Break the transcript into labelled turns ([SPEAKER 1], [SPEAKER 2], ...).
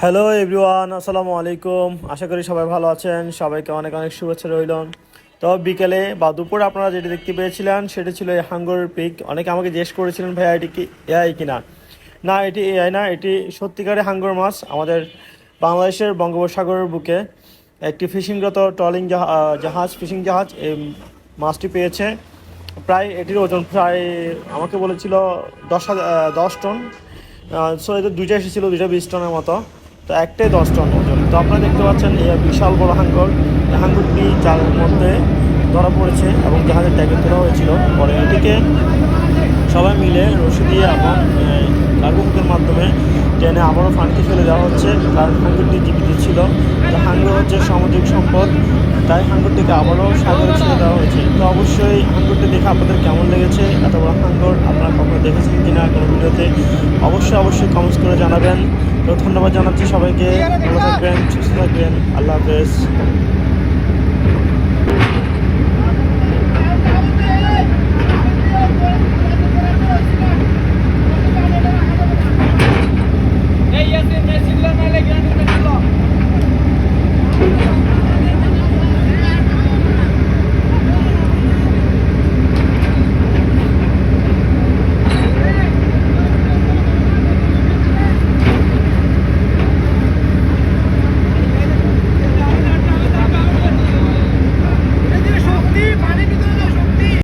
[SPEAKER 1] Hello everyone, আসসালামু আলাইকুম। আশা করি সবাই ভালো আছেন। সবাইকে অনেক অনেক শুভেচ্ছা রইল। তো বিকেলে বা দুপুরে আপনারা যেটি দেখতে পেয়েছিলেন সেটি ছিল এই হাঙ্গর পিক। অনেকে আমাকে জিজ্ঞেস করেছিলেন, ভাইয়া এটি কি এআই কিনা? না, এটি এআই না, এটি সত্যিকারের হাঙ্গর মাছ। আমাদের বাংলাদেশের বঙ্গোপসাগরের বুকে একটি ফিশিংরত ট্রলিং জাহাজ, ফিশিং জাহাজ এই মাছটি পেয়েছে। প্রায় এটির ওজন প্রায় আমাকে বলেছিল 10 টন। সো এদের দুইটা এসেছিলো, 20 টনের মতো। তো একটাই 10 টন ওজন। তো আপনারা দেখতে পাচ্ছেন এই বিশাল বড় হাঙ্গর। এই হাঙ্গরটি জালের মধ্যে ধরা পড়েছে এবং জাহাজের ট্যাগে তোলা হয়েছিল। পরে এটিকে সবাই মিলে রশি দিয়ে এবং কার্গো হুকের মাধ্যমে টেনে আবারও পানিতে ফেলে দেওয়া হচ্ছে, কারণ হাঙ্গরটি জীবিত ছিল। যে হাঙ্গর হচ্ছে সামুদ্রিক সম্পদ, তাই হাঙ্গরটিকে আবারও সাগরে ছেড়ে দেওয়া হয়েছে। তো অবশ্যই হাঙ্গরটি দেখে আপনাদের কেমন লেগেছে? এত বড় হাঙ্গর আপনারা কখনো দেখেছেন কিনা কোনো ভিডিওতে? অবশ্যই কমেন্টস করে জানাবেন। তো ধন্যবাদ জানাচ্ছি সবাইকে। ভালো থাকবেন, সুস্থ থাকবেন। আল্লাহ হাফেজ।